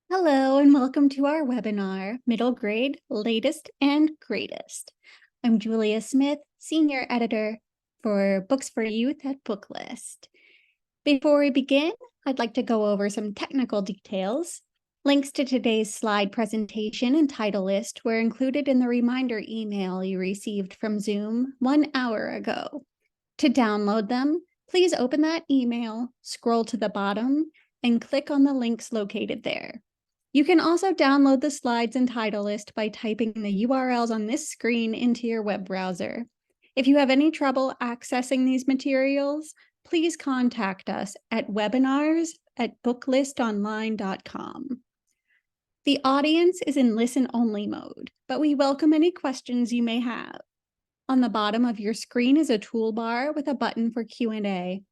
Hello and welcome to our webinar, Middle Grade, Latest and Greatest. I'm Julia Smith, Senior Editor for Books for Youth at Booklist. Before we begin, I'd like to go over some technical details. Links to today's slide presentation and title list were included in the reminder email you received from Zoom 1 hour ago. To download them, please open that email, scroll to the bottom, and click on the links located there. You can also download the slides and title list by typing the URLs on this screen into your web browser. If you have any trouble accessing these materials, please contact us at webinars@booklistonline.com. The audience is in listen-only mode, but we welcome any questions you may have. On the bottom of your screen is a toolbar with a button for Q&A.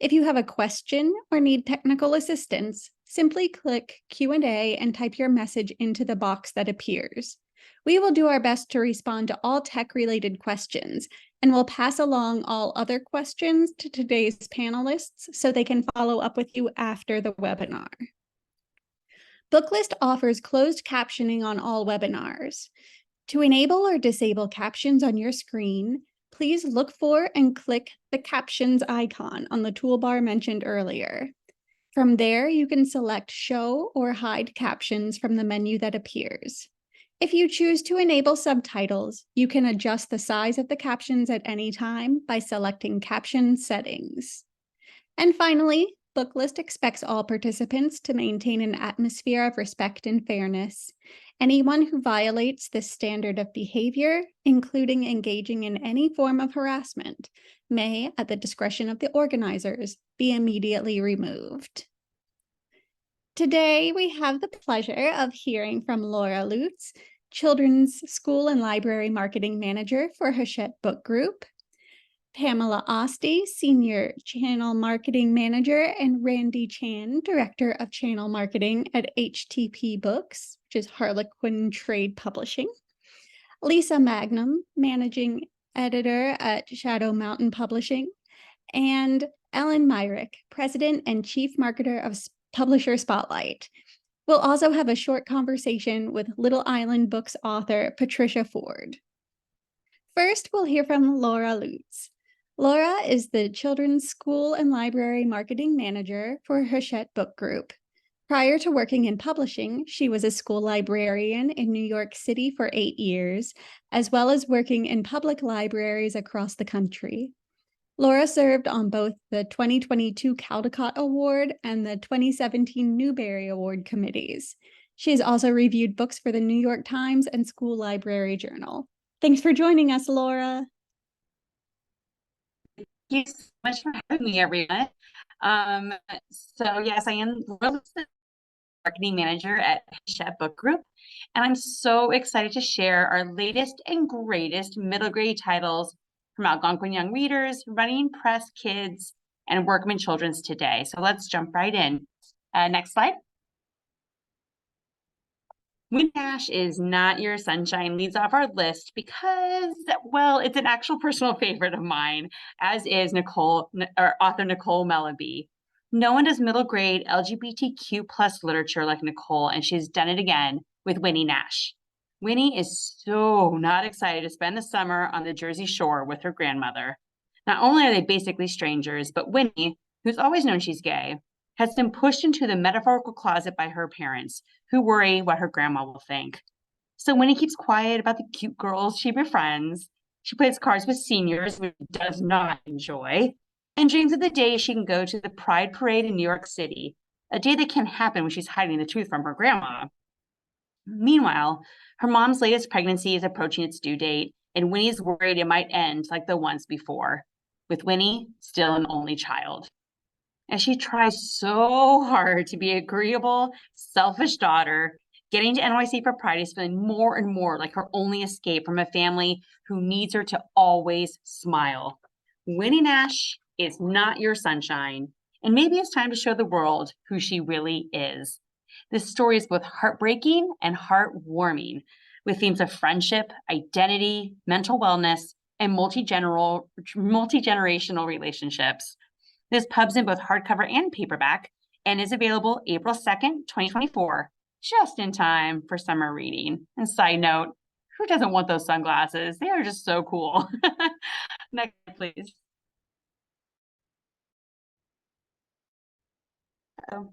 If you have a question or need technical assistance, simply click Q&A and type your message into the box that appears. We will do our best to respond to all tech-related questions, and we'll pass along all other questions to today's panelists so they can follow up with you after the webinar. Booklist offers closed captioning on all webinars. To enable or disable captions on your screen, please look for and click the captions icon on the toolbar mentioned earlier. From there, you can select Show or Hide Captions from the menu that appears. If you choose to enable subtitles, you can adjust the size of the captions at any time by selecting Caption Settings. And finally, Booklist expects all participants to maintain an atmosphere of respect and fairness. Anyone who violates this standard of behavior, including engaging in any form of harassment, may, at the discretion of the organizers, be immediately removed. Today, we have the pleasure of hearing from Laura Lutz, Children's School and Library Marketing Manager for Hachette Book Group, Pamela Osti, Senior Channel Marketing Manager, and Randy Chan, Director of Channel Marketing at HTP Books, which is Harlequin Trade Publishing, Lisa Magnum, Managing Editor at Shadow Mountain Publishing, and Ellen Myrick, President and Chief Marketer of Publisher Spotlight. We'll also have a short conversation with Little Island Books author Patricia Ford. First, we'll hear from Laura Lutz. Laura is the Children's School and Library Marketing Manager for Hachette Book Group. Prior to working in publishing, she was a school librarian in New York City for 8 years, as well as working in public libraries across the country. Laura served on both the 2022 Caldecott Award and the 2017 Newbery Award committees. She has also reviewed books for the New York Times and School Library Journal. Thanks for joining us, Laura. Thank you so much for having me, everyone. So yes, I am the marketing manager at Hachette Book Group, and I'm so excited to share our latest and greatest middle grade titles from Algonquin Young Readers, Running Press Kids, and Workman Children's today. So let's jump right in. Next slide. Winnie Nash is Not Your Sunshine leads off our list because, well, it's an actual personal favorite of mine, as is author Nicole Melleby. No one does middle grade LGBTQ plus literature like Nicole, and she's done it again with Winnie Nash. Winnie is so not excited to spend the summer on the Jersey Shore with her grandmother. Not only are they basically strangers, but Winnie, who's always known she's gay, has been pushed into the metaphorical closet by her parents, who worry what her grandma will think. So Winnie keeps quiet about the cute girls she befriends. She plays cards with seniors, which she does not enjoy, and dreams of the day she can go to the Pride Parade in New York City, a day that can't happen when she's hiding the truth from her grandma. Meanwhile, her mom's latest pregnancy is approaching its due date, and Winnie's worried it might end like the ones before, with Winnie still an only child. And she tries so hard to be an agreeable, selfish daughter. Getting to NYC for Pride is feeling more and more like her only escape from a family who needs her to always smile. Winnie Nash is not your sunshine, and maybe it's time to show the world who she really is. This story is both heartbreaking and heartwarming, with themes of friendship, identity, mental wellness, and multi-generational relationships. This pub's in both hardcover and paperback and is available April 2nd, 2024 just in time for summer reading. And side note, who doesn't want those sunglasses? They are just so cool. Next, please. Oh,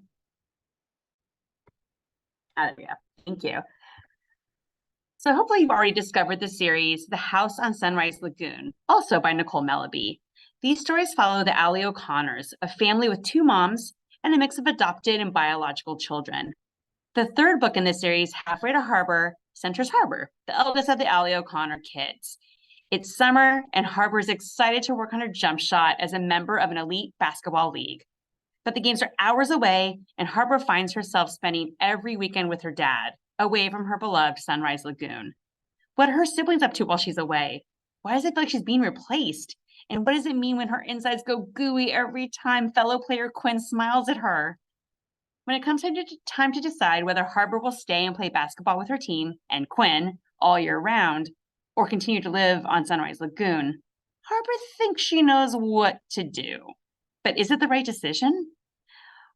there we go. Thank you. So hopefully you've already discovered the series, The House on Sunrise Lagoon, also by Nicole Melleby. These stories follow the Allie O'Connors, a family with two moms and a mix of adopted and biological children. The third book in this series, Halfway to Harbor, centers Harbor, the eldest of the Allie O'Connor kids. It's summer, and Harbor is excited to work on her jump shot as a member of an elite basketball league. But the games are hours away, and Harbor finds herself spending every weekend with her dad, away from her beloved Sunrise Lagoon. What are her siblings up to while she's away? Why does it feel like she's being replaced? And what does it mean when her insides go gooey every time fellow player Quinn smiles at her? When it comes time to decide whether Harbor will stay and play basketball with her team and Quinn all year round, or continue to live on Sunrise Lagoon, Harbor thinks she knows what to do. But is it the right decision?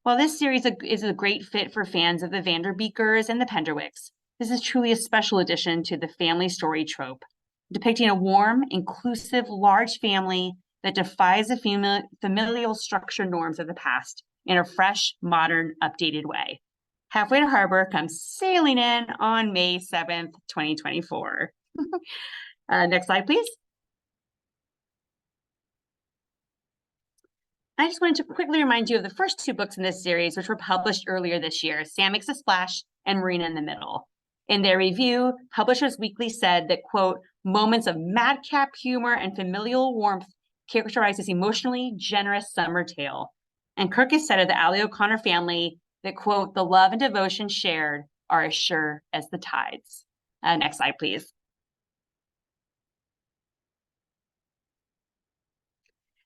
While this series is a great fit for fans of the Vanderbeekers and the Penderwicks, this is truly a special addition to the family story trope, depicting a warm, inclusive, large family that defies the familial structure norms of the past in a fresh, modern, updated way. Halfway to Harbor comes sailing in on May 7th, 2024. Next slide, please. I just wanted to quickly remind you of the first two books in this series, which were published earlier this year, Sam Makes a Splash and Marina in the Middle. In their review, Publishers Weekly said that, quote, moments of madcap humor and familial warmth characterize this emotionally generous summer tale. And Kirkus said of the Allie O'Connor family that, quote, the love and devotion shared are as sure as the tides. Next slide, please.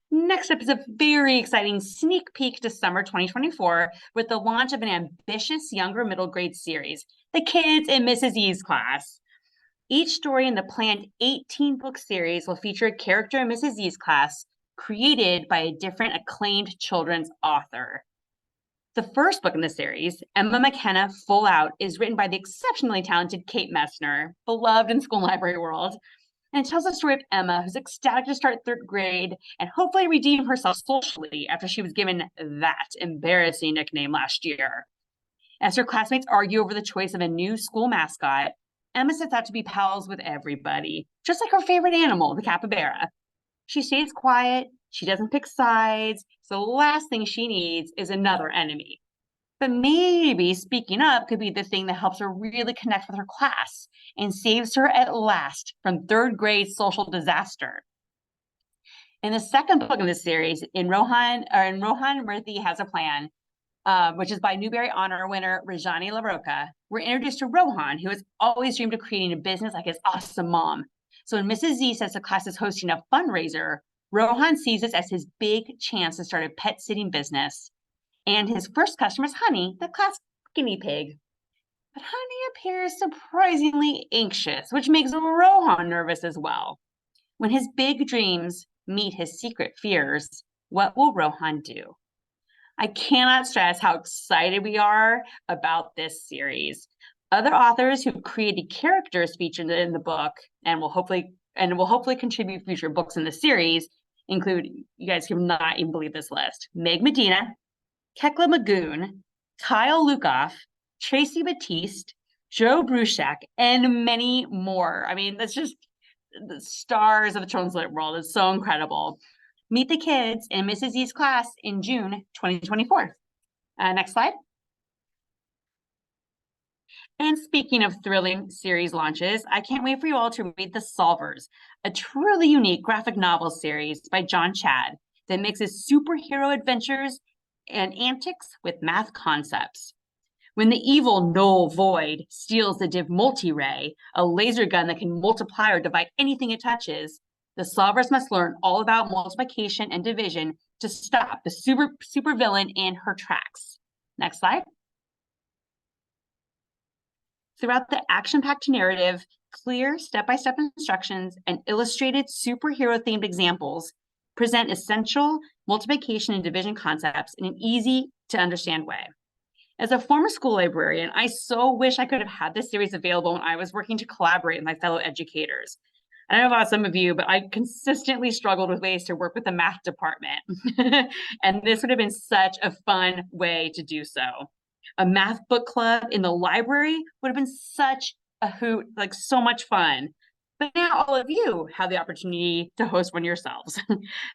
Next up is a very exciting sneak peek to summer 2024 with the launch of an ambitious younger middle grade series, The Kids in Mrs. E's Class. Each story in the planned 18-book series will feature a character in Mrs. E's class created by a different acclaimed children's author. The first book in the series, Emma McKenna Full Out, is written by the exceptionally talented Kate Messner, beloved in school and library world. And it tells the story of Emma, who's ecstatic to start third grade and hopefully redeem herself socially after she was given that embarrassing nickname last year. As her classmates argue over the choice of a new school mascot, Emma sets out to be pals with everybody, just like her favorite animal, the capybara. She stays quiet, she doesn't pick sides, so the last thing she needs is another enemy. But maybe speaking up could be the thing that helps her really connect with her class and saves her at last from third grade social disaster. In the second book in this series, in Rohan Murthy Has a Plan, which is by Newbery Honor winner Rajani LaRocca, we're introduced to Rohan, who has always dreamed of creating a business like his awesome mom. So when Mrs. Z says the class is hosting a fundraiser, Rohan sees this as his big chance to start a pet sitting business. And his first customer is Honey, the class guinea pig. But Honey appears surprisingly anxious, which makes Rohan nervous as well. When his big dreams meet his secret fears, what will Rohan do? I cannot stress how excited we are about this series. Other authors who created characters featured in the book and will hopefully contribute future books in the series include, you guys cannot even believe this list, Meg Medina, Kekla Magoon, Kyle Lukoff, Tracy Batiste, Joe Bruchac, and many more. I mean, that's just the stars of the children's lit world. It's so incredible. Meet the kids in Mrs. E's class in June 2024. Next slide. And speaking of thrilling series launches, I can't wait for you all to read The Solvers, a truly unique graphic novel series by John Chad that mixes superhero adventures and antics with math concepts. When the evil Null Void steals the Div Multi-Ray, a laser gun that can multiply or divide anything it touches, the solvers must learn all about multiplication and division to stop the super villain in her tracks. Next slide. Throughout the action-packed narrative, clear step-by-step instructions and illustrated superhero-themed examples present essential multiplication and division concepts in an easy-to-understand way. As a former school librarian, I so wish I could have had this series available when I was working to collaborate with my fellow educators. I don't know about some of you, but I consistently struggled with ways to work with the math department. And this would have been such a fun way to do so. A math book club in the library would have been such a hoot, like so much fun. But now all of you have the opportunity to host one yourselves.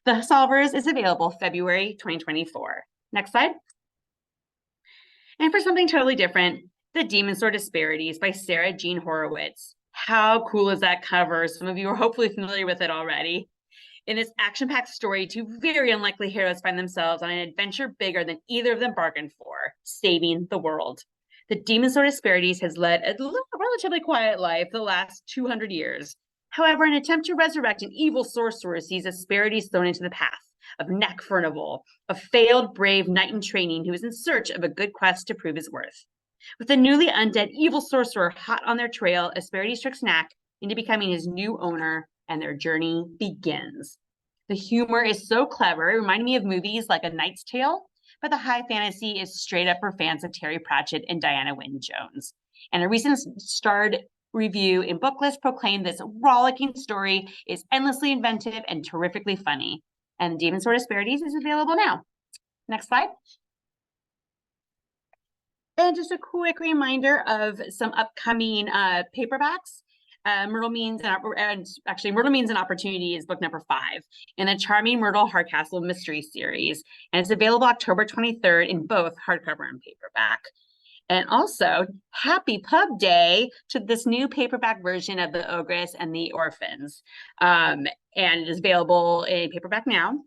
The Solvers is available February 2024. Next slide. And for something totally different, The Demon Store Disparities by Sarah Jean Horowitz. How cool is that cover? Some of you are hopefully familiar with it already. In this action-packed story, two very unlikely heroes find themselves on an adventure bigger than either of them bargained for, saving the world. The Demon Store Disparities has led a relatively quiet life the last 200 years. However, an attempt to resurrect an evil sorcerer sees Disparities thrown into the path of Neck Furnival, a failed brave knight in training who is in search of a good quest to prove his worth. With the newly undead evil sorcerer hot on their trail, Disparities tricks Knack into becoming his new owner, and their journey begins. The humor is so clever, it reminded me of movies like A Knight's Tale, but the high fantasy is straight up for fans of Terry Pratchett and Diana Wynne-Jones. And a recent starred review in Booklist proclaimed this rollicking story is endlessly inventive and terrifically funny. And Demon Store Disparities is available now. Next slide. And just a quick reminder of some upcoming paperbacks. Myrtle Means an Opportunity is book number 5 in the Charming Myrtle Hardcastle Mystery Series. And it's available October 23rd in both hardcover and paperback. And also, happy pub day to this new paperback version of The Ogress and the Orphans. And it is available in paperback now.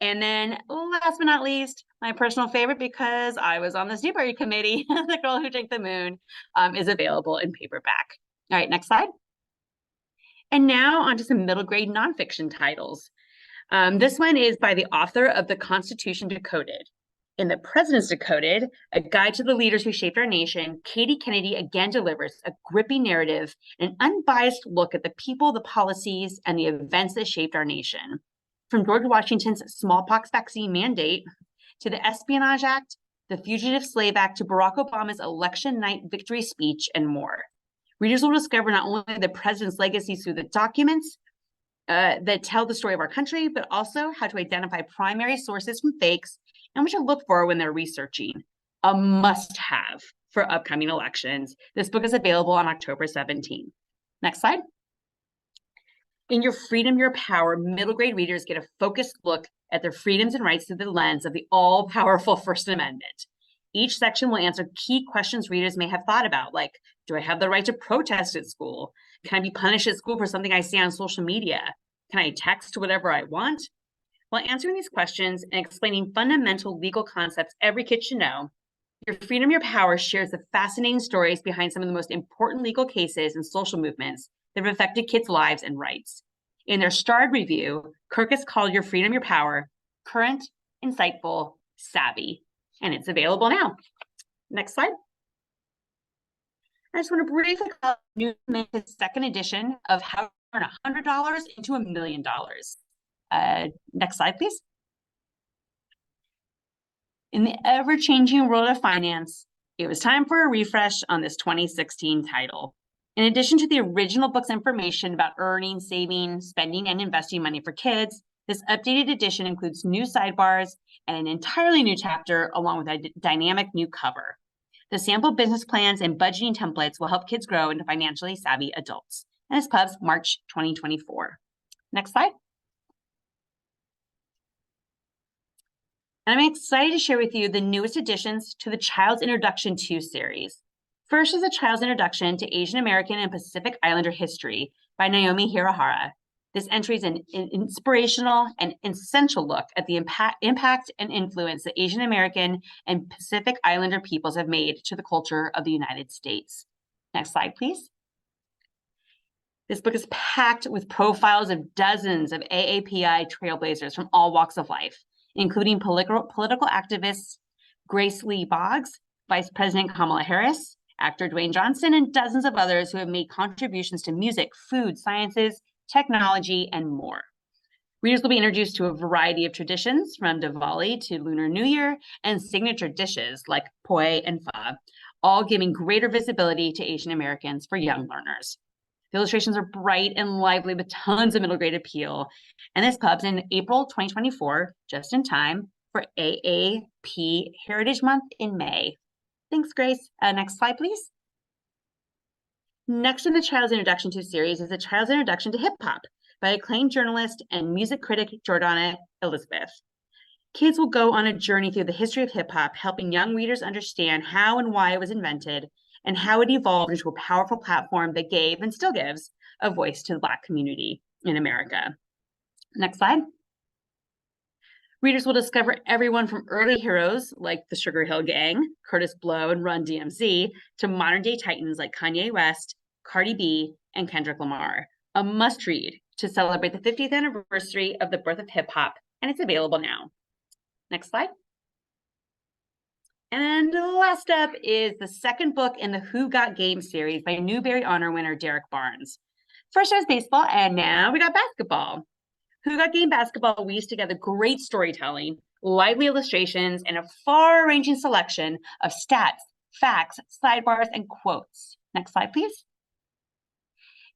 And then last but not least, my personal favorite, because I was on the Dewberry Committee, The Girl Who Drank the Moon, is available in paperback. All right, next slide. And now onto some middle grade nonfiction titles. This one is by the author of The Constitution Decoded. In The President's Decoded, a guide to the leaders who shaped our nation, Katie Kennedy again delivers a gripping narrative, an unbiased look at the people, the policies, and the events that shaped our nation. From George Washington's smallpox vaccine mandate to the Espionage Act, the Fugitive Slave Act, to Barack Obama's election night victory speech, and more. Readers will discover not only the president's legacy through the documents that tell the story of our country, but also how to identify primary sources from fakes and what to look for when they're researching. A must-have for upcoming elections. This book is available on October 17th. Next slide. In Your Freedom, Your Power, middle grade readers get a focused look at their freedoms and rights through the lens of the all-powerful First Amendment. Each section will answer key questions readers may have thought about, like, do I have the right to protest at school? Can I be punished at school for something I say on social media? Can I text whatever I want? While answering these questions and explaining fundamental legal concepts every kid should know, Your Freedom, Your Power shares the fascinating stories behind some of the most important legal cases and social movements that have affected kids' lives and rights. In their starred review, Kirkus called Your Freedom, Your Power current, insightful, savvy, and it's available now. Next slide. I just want to briefly call New Minut's second edition of How to Turn $100 into $1 million. Next slide, please. In the ever-changing world of finance, it was time for a refresh on this 2016 title. In addition to the original book's information about earning, saving, spending, and investing money for kids, this updated edition includes new sidebars and an entirely new chapter, along with a dynamic new cover. The sample business plans and budgeting templates will help kids grow into financially savvy adults. And this pubs March 2024. Next slide. And I'm excited to share with you the newest additions to the Child's Introduction to series. First is a Child's Introduction to Asian American and Pacific Islander History by Naomi Hirahara. This entry is an inspirational and essential look at the impact and influence that Asian American and Pacific Islander peoples have made to the culture of the United States. Next slide, please. This book is packed with profiles of dozens of AAPI trailblazers from all walks of life, including political activists Grace Lee Boggs, Vice President Kamala Harris, actor Dwayne Johnson, and dozens of others who have made contributions to music, food, sciences, technology, and more. Readers will be introduced to a variety of traditions from Diwali to Lunar New Year and signature dishes like poi and pho, all giving greater visibility to Asian Americans for young learners. The illustrations are bright and lively with tons of middle grade appeal. And this pub's in April 2024, just in time for AAP Heritage Month in May. Thanks, Grace. Next slide, please. Next in the Child's Introduction to series is A Child's Introduction to Hip Hop by acclaimed journalist and music critic Jordana Elizabeth. Kids will go on a journey through the history of hip hop, helping young readers understand how and why it was invented and how it evolved into a powerful platform that gave and still gives a voice to the Black community in America. Next slide. Readers will discover everyone from early heroes like the Sugar Hill Gang, Curtis Blow, and Run DMC, to modern day titans like Kanye West, Cardi B, and Kendrick Lamar. A must read to celebrate the 50th anniversary of the birth of hip hop, and it's available now. Next slide. And last up is the second book in the Who Got Game series by Newbery Honor winner Derek Barnes. First was baseball, and now we got basketball. Who Got Game basketball weaves together great storytelling, lively illustrations, and a far-ranging selection of stats, facts, sidebars, and quotes. Next slide, please.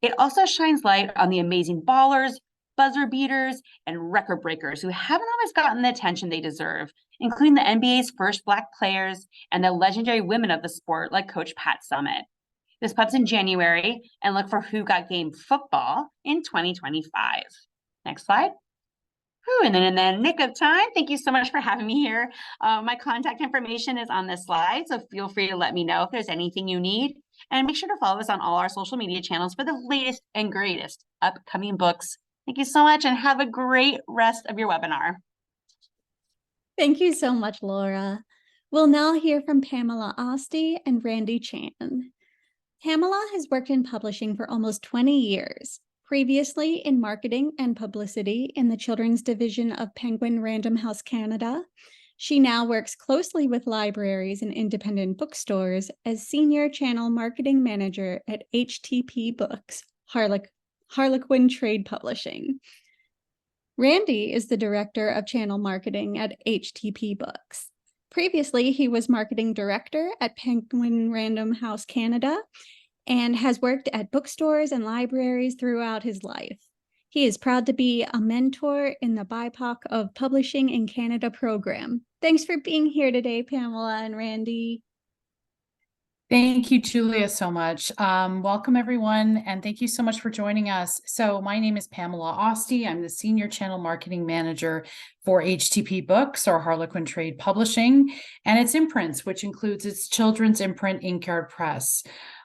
It also shines light on the amazing ballers, buzzer beaters, and record breakers who haven't always gotten the attention they deserve, including the NBA's first Black players and the legendary women of the sport like Coach Pat Summitt. This pub's in January, and look for Who Got Game football in 2025. Next slide. And then in the nick of time, thank you so much for having me here. My contact information is on this slide, so feel free to let me know if there's anything you need. And make sure to follow us on all our social media channels for the latest and greatest upcoming books. Thank you so much and have a great rest of your webinar. Thank you so much, Laura. We'll now hear from Pamela Osti and Randy Chan. Pamela has worked in publishing for almost 20 years, previously in marketing and publicity in the children's division of Penguin Random House Canada. She now works closely with libraries and independent bookstores as Senior Channel Marketing Manager at HTP Books, Harlequin Trade Publishing. Randy is the Director of Channel Marketing at HTP Books. Previously, he was Marketing Director at Penguin Random House Canada and has worked at bookstores and libraries throughout his life. He is proud to be a mentor in the BIPOC of Publishing in Canada program. Thanks for being here today, Pamela and Randy. Thank you, Julia, so much. Welcome, everyone, and thank you so much for joining us. So my name is Pamela Osti. I'm the Senior Channel Marketing Manager for HTP Books, or Harlequin Trade Publishing, and its imprints, which includes its children's imprint, Inkyard Press.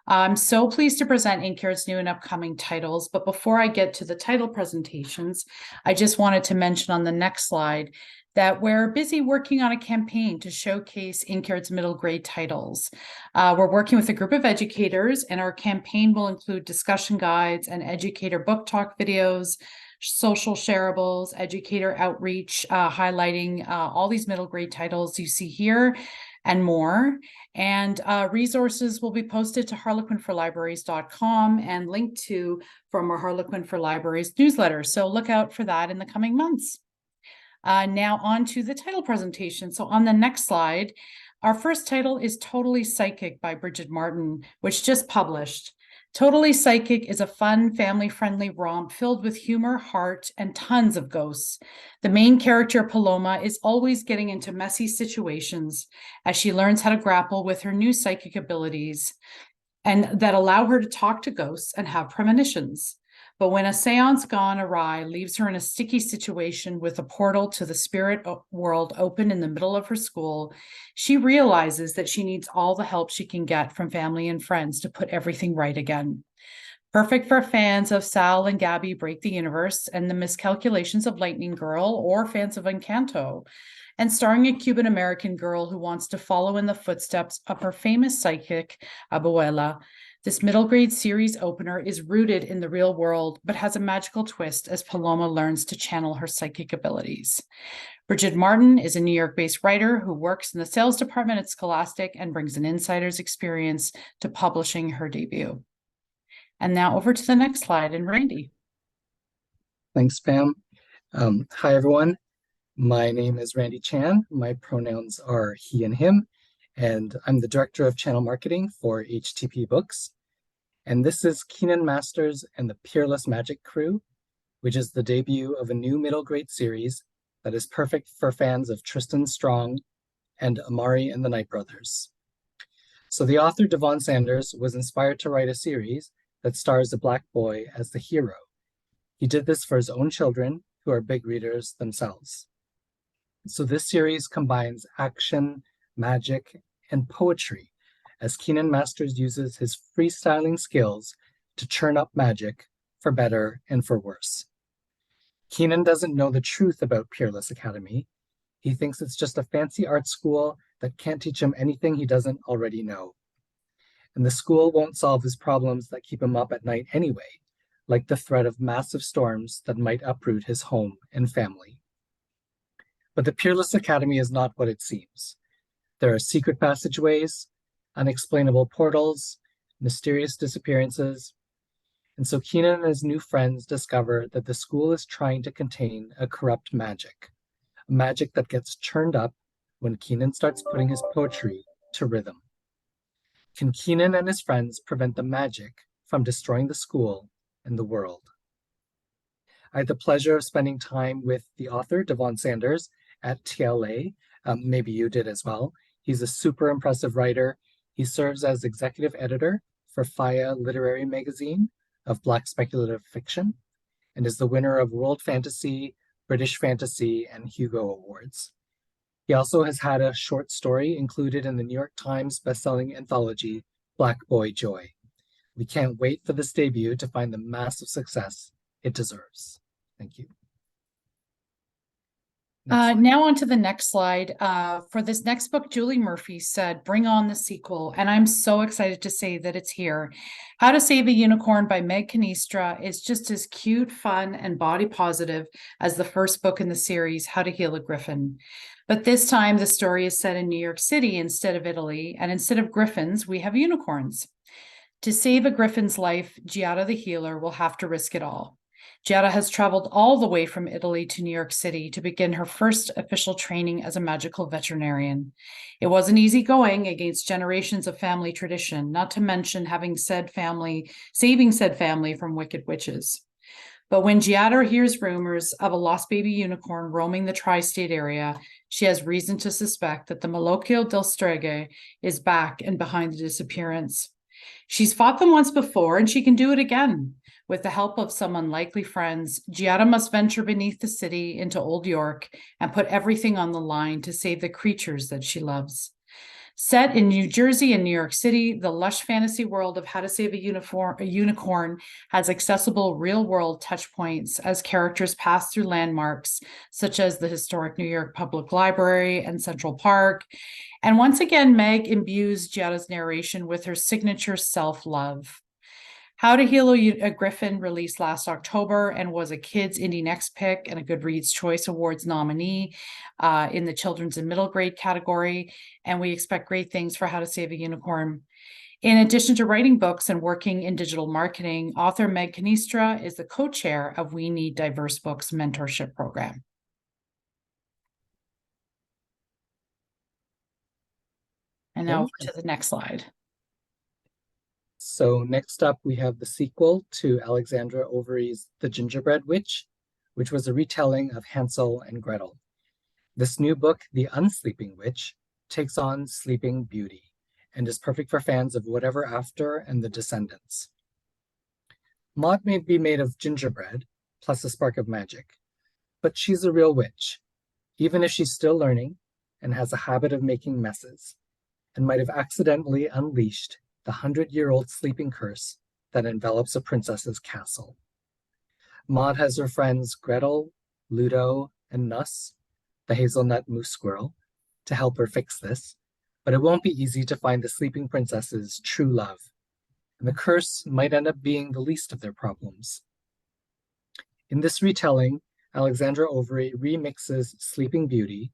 I'm so pleased to present Inkyard's new and upcoming titles, but before I get to the title presentations, I just wanted to mention on the next slide that we're busy working on a campaign to showcase Inkyard's middle grade titles. We're working with a group of educators, and our campaign will include discussion guides and educator book talk videos, social shareables, educator outreach, highlighting all these middle grade titles you see here and more. And resources will be posted to harlequinforlibraries.com and linked to from our Harlequin for Libraries newsletter. So look out for that in the coming months. Now on to the title presentation. So on the next slide, our first title is Totally Psychic by Bridget Martin, which just published. Totally Psychic is a fun, family-friendly romp filled with humor, heart, and tons of ghosts. The main character, Paloma, is always getting into messy situations as she learns how to grapple with her new psychic abilities and that allow her to talk to ghosts and have premonitions. But when a seance gone awry leaves her in a sticky situation with a portal to the spirit world open in the middle of her school, she realizes that she needs all the help she can get from family and friends to put everything right again. Perfect for fans of Sal and Gabby Break the Universe and the Miscalculations of Lightning Girl, or fans of Encanto, and starring a Cuban-American girl who wants to follow in the footsteps of her famous psychic, Abuela. This middle grade series opener is rooted in the real world, but has a magical twist as Paloma learns to channel her psychic abilities. Bridget Martin is a New York-based writer who works in the sales department at Scholastic and brings an insider's experience to publishing her debut. And now over to the next slide, and Randy. Thanks, Pam. Hi, everyone. My name is Randy Chan. My pronouns are he and him, and I'm the Director of Channel Marketing for HTP Books. And this is Keenan Masters and the Peerless Magic Crew, which is the debut of a new middle grade series that is perfect for fans of Tristan Strong and Amari and the Night Brothers. So the author Devon Sanders was inspired to write a series that stars a Black boy as the hero. He did this for his own children, who are big readers themselves. So this series combines action, magic, and poetry as Keenan Masters uses his freestyling skills to churn up magic for better and for worse. Keenan doesn't know the truth about Peerless Academy. He thinks it's just a fancy art school that can't teach him anything he doesn't already know. And the school won't solve his problems that keep him up at night anyway, like the threat of massive storms that might uproot his home and family. But the Peerless Academy is not what it seems. There are secret passageways, unexplainable portals, mysterious disappearances. And so Keenan and his new friends discover that the school is trying to contain a corrupt magic, a magic that gets churned up when Keenan starts putting his poetry to rhythm. Can Keenan and his friends prevent the magic from destroying the school and the world? I had the pleasure of spending time with the author, Devon Sanders, at TLA. Maybe you did as well. He's a super impressive writer. He serves as executive editor for Faya Literary Magazine of Black Speculative Fiction and is the winner of World Fantasy, British Fantasy, and Hugo Awards. He also has had a short story included in the New York Times bestselling anthology, Black Boy Joy. We can't wait for this debut to find the massive success it deserves. Thank you. Now on to the next slide. For this next book, Julie Murphy said, bring on the sequel. And I'm so excited to say that it's here. How to Save a Unicorn by Meg Canistra is just as cute, fun, and body positive as the first book in the series, How to Heal a Griffin. But this time the story is set in New York City instead of Italy. And instead of griffins, we have unicorns. To save a griffin's life, Giada the healer will have to risk it all. Giada has traveled all the way from Italy to New York City to begin her first official training as a magical veterinarian. It wasn't easy going against generations of family tradition, not to mention saving said family from wicked witches. But when Giada hears rumors of a lost baby unicorn roaming the tri-state area, she has reason to suspect that the Malocchio del Streghe is back and behind the disappearance. She's fought them once before, and she can do it again. With the help of some unlikely friends, Giada must venture beneath the city into Old York and put everything on the line to save the creatures that she loves. Set in New Jersey and New York City, the lush fantasy world of How to Save a Unicorn has accessible real-world touch points as characters pass through landmarks such as the historic New York Public Library and Central Park. And once again, Meg imbues Giada's narration with her signature self-love. How to Heal a Griffin released last October and was a Kids Indie Next Pick and a Goodreads Choice Awards nominee in the children's and middle grade category. And we expect great things for How to Save a Unicorn. In addition to writing books and working in digital marketing, author Meg Canistra is the co-chair of We Need Diverse Books mentorship program. And now to the next slide. So next up, we have the sequel to Alexandra Overy's The Gingerbread Witch, which was a retelling of Hansel and Gretel. This new book, The Unsleeping Witch, takes on Sleeping Beauty and is perfect for fans of Whatever After and The Descendants. Maud may be made of gingerbread, plus a spark of magic, but she's a real witch, even if she's still learning and has a habit of making messes, and might have accidentally unleashed the 100-year-old sleeping curse that envelops a princess's castle. Maud has her friends Gretel, Ludo, and Nuss, the hazelnut moose squirrel, to help her fix this, but it won't be easy to find the sleeping princess's true love, and the curse might end up being the least of their problems. In this retelling, Alexandra Overy remixes Sleeping Beauty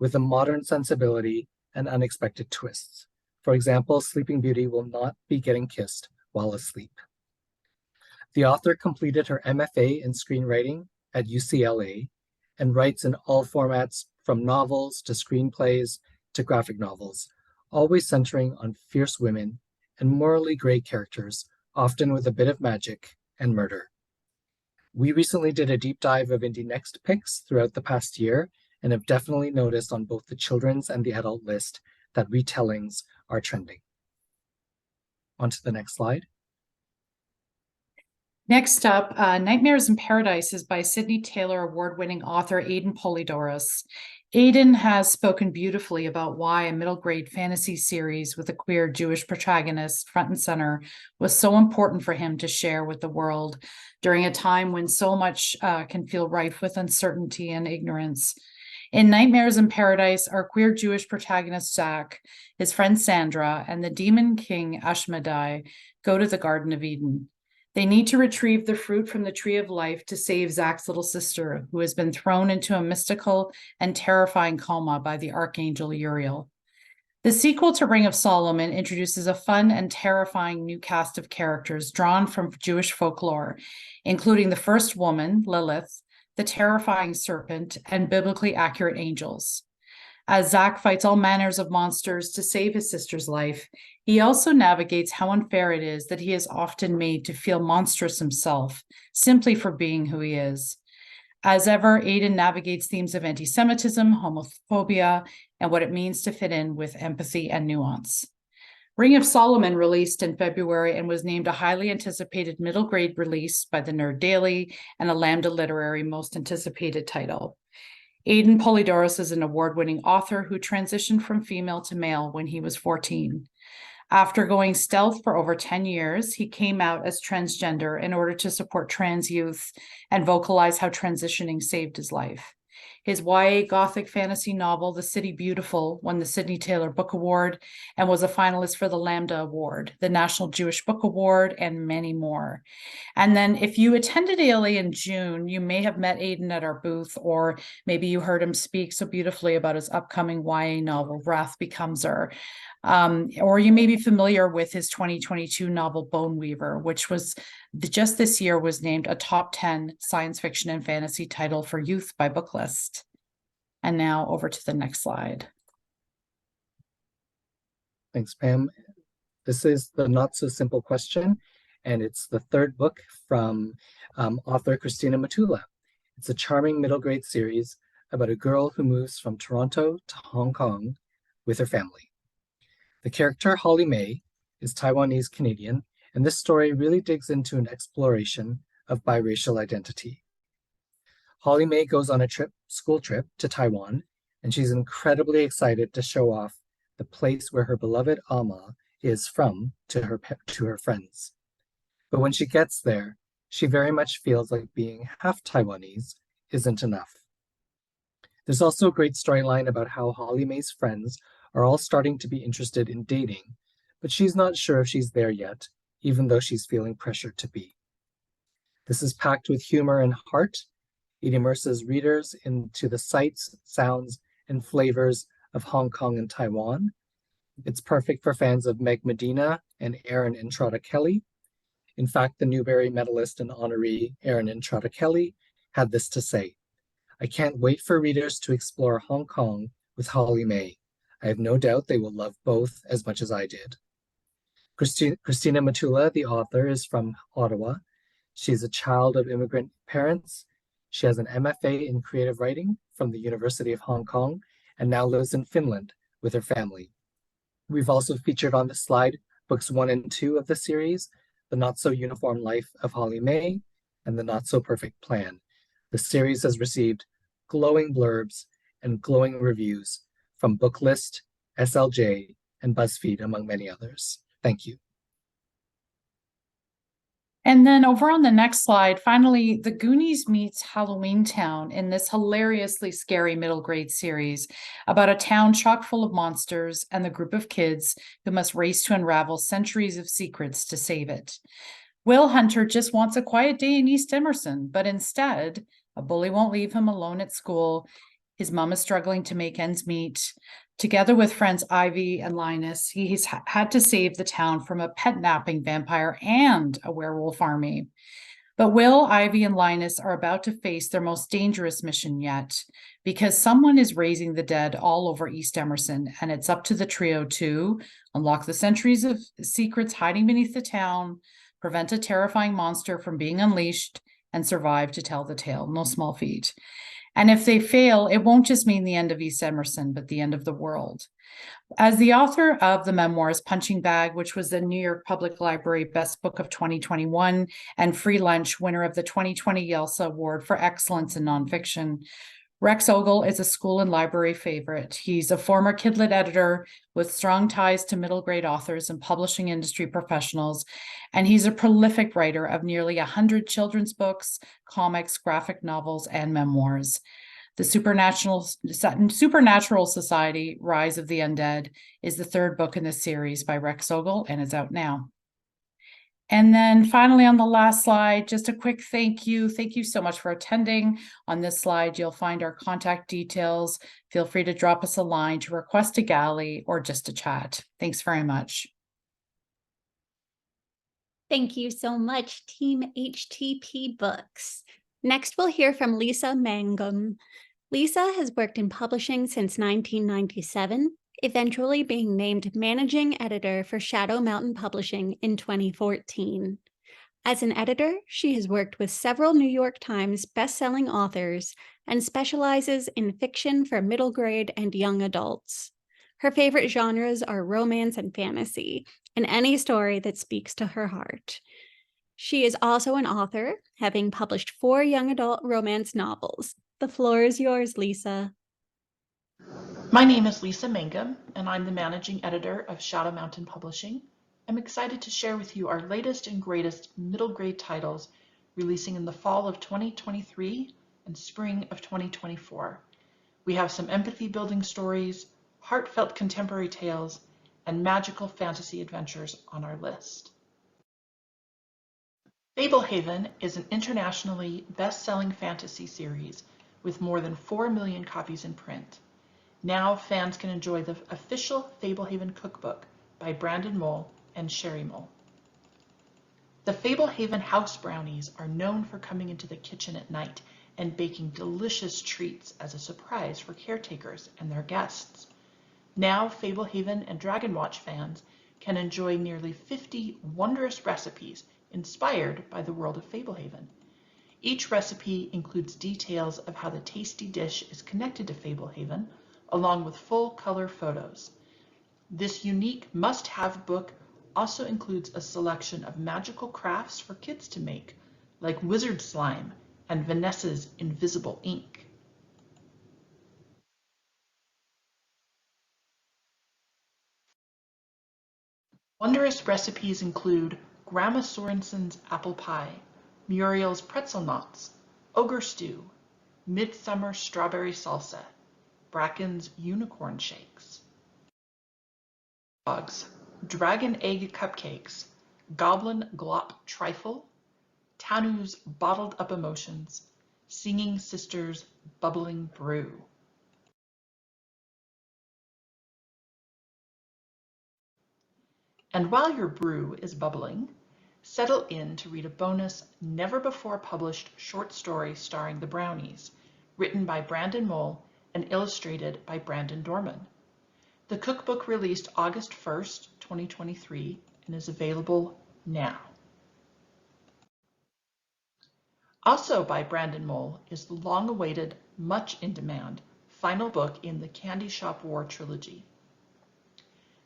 with a modern sensibility and unexpected twists. For example, Sleeping Beauty will not be getting kissed while asleep. The author completed her MFA in screenwriting at UCLA and writes in all formats from novels to screenplays to graphic novels, always centering on fierce women and morally gray characters, often with a bit of magic and murder. We recently did a deep dive of indie next picks throughout the past year and have definitely noticed on both the children's and the adult list that retellings are trending. On to the next slide. Next up, Nightmares in Paradise is by Sydney Taylor award-winning author Aidan Polydorus. Aidan has spoken beautifully about why a middle grade fantasy series with a queer Jewish protagonist front and center was so important for him to share with the world during a time when so much can feel rife with uncertainty and ignorance. In Nightmares in Paradise, our queer Jewish protagonist Zach, his friend Sandra, and the demon king Ashmedai go to the Garden of Eden. They need to retrieve the fruit from the tree of life to save Zach's little sister, who has been thrown into a mystical and terrifying coma by the archangel Uriel. The sequel to Ring of Solomon introduces a fun and terrifying new cast of characters drawn from Jewish folklore, including the first woman, Lilith, the terrifying serpent, and biblically accurate angels. As Zach fights all manners of monsters to save his sister's life, he also navigates how unfair it is that he is often made to feel monstrous himself, simply for being who he is. As ever, Aidan navigates themes of anti-Semitism, homophobia, and what it means to fit in with empathy and nuance. Ring of Solomon released in February and was named a highly anticipated middle grade release by the Nerd Daily and a Lambda Literary most anticipated title. Aidan Polydorus is an award-winning author who transitioned from female to male when he was 14. After going stealth for over 10 years, he came out as transgender in order to support trans youth and vocalize how transitioning saved his life. His YA Gothic fantasy novel, The City Beautiful, won the Sydney Taylor Book Award and was a finalist for the Lambda Award, the National Jewish Book Award, and many more. And then if you attended ALA in June, you may have met Aidan at our booth, or maybe you heard him speak so beautifully about his upcoming YA novel, Wrath Becomes Her. Or you may be familiar with his 2022 novel, Bone Weaver, which was just this year was named a top 10 science fiction and fantasy title for youth by Booklist. And now over to the next slide. Thanks, Pam. This is The Not So Simple Question, and it's the third book from author Christina Matula. It's a charming middle grade series about a girl who moves from Toronto to Hong Kong with her family. The character Holly May is Taiwanese Canadian, and this story really digs into an exploration of biracial identity. Holly May goes on a school trip to Taiwan, and she's incredibly excited to show off the place where her beloved Ama is from to her friends. But when she gets there, she very much feels like being half Taiwanese isn't enough. There's also a great storyline about how Holly May's friends are all starting to be interested in dating, but she's not sure if she's there yet, even though she's feeling pressured to be. This is packed with humor and heart. It immerses readers into the sights, sounds, and flavors of Hong Kong and Taiwan. It's perfect for fans of Meg Medina and Erin Entrada Kelly. In fact, the Newbery medalist and honoree Erin Entrada Kelly had this to say: "I can't wait for readers to explore Hong Kong with Holly May. I have no doubt they will love both as much as I did." Christina Matula, the author, is from Ottawa. She's a child of immigrant parents. She has an MFA in creative writing from the University of Hong Kong and now lives in Finland with her family. We've also featured on this slide books 1 and 2 of the series, The Not So Uniform Life of Holly May and The Not So Perfect Plan. The series has received glowing blurbs and glowing reviews from Booklist, SLJ, and BuzzFeed, among many others. Thank you. And then over on the next slide, finally, The Goonies meets Halloween Town in this hilariously scary middle grade series about a town chock full of monsters and the group of kids who must race to unravel centuries of secrets to save it. Will Hunter just wants a quiet day in East Emerson, but instead, a bully won't leave him alone at school. His mom is struggling to make ends meet. Together with friends Ivy and Linus, he's had to save the town from a pet napping vampire and a werewolf army. But Will, Ivy, and Linus are about to face their most dangerous mission yet, because someone is raising the dead all over East Emerson, and it's up to the trio to unlock the centuries of secrets hiding beneath the town, prevent a terrifying monster from being unleashed, and survive to tell the tale. No small feat. And if they fail, it won't just mean the end of East Emerson, but the end of the world. As the author of the memoirs Punching Bag, which was the New York Public Library Best Book of 2021, and Free Lunch, winner of the 2020 Yeltsin Award for Excellence in Nonfiction, Rex Ogle is a school and library favorite. He's a former Kidlit editor with strong ties to middle grade authors and publishing industry professionals, and he's a prolific writer of nearly 100 children's books, comics, graphic novels, and memoirs. The Supernatural Society, Rise of the Undead, is the third book in this series by Rex Ogle and is out now. And then finally, on the last slide, just a quick thank you. Thank you so much for attending. On this slide, you'll find our contact details. Feel free to drop us a line to request a galley or just a chat. Thanks very much. Thank you so much, Team HTP Books. Next, we'll hear from Lisa Mangum. Lisa has worked in publishing since 1997, eventually being named managing editor for Shadow Mountain Publishing in 2014. As an editor, she has worked with several New York Times best-selling authors and specializes in fiction for middle grade and young adults. Her favorite genres are romance and fantasy, and any story that speaks to her heart. She is also an author, having published 4 young adult romance novels. The floor is yours, Lisa. My name is Lisa Mangum, and I'm the managing editor of Shadow Mountain Publishing. I'm excited to share with you our latest and greatest middle grade titles releasing in the fall of 2023 and spring of 2024. We have some empathy building stories, heartfelt contemporary tales, and magical fantasy adventures on our list. Fablehaven is an internationally best-selling fantasy series with more than 4 million copies in print. Now fans can enjoy the official Fablehaven cookbook by Brandon Mole and Sherry Mole. The Fablehaven house brownies are known for coming into the kitchen at night and baking delicious treats as a surprise for caretakers and their guests. Now Fablehaven and Dragon Watch fans can enjoy nearly 50 wondrous recipes inspired by the world of Fablehaven. Each recipe includes details of how the tasty dish is connected to Fablehaven, along with full color photos. This unique must-have book also includes a selection of magical crafts for kids to make, like wizard slime and Vanessa's invisible ink. Wondrous recipes include Grandma Sorensen's apple pie, Muriel's pretzel knots, ogre stew, midsummer strawberry salsa, Bracken's unicorn shakes, dogs, dragon egg cupcakes, goblin glop trifle, Tanu's bottled up emotions, singing sisters bubbling brew. And while your brew is bubbling, settle in to read a bonus never before published short story starring the Brownies, written by Brandon Mole and illustrated by Brandon Dorman. The cookbook released August 1st, 2023, and is available now. Also by Brandon Mole is the long-awaited, much in demand, final book in the Candy Shop War trilogy.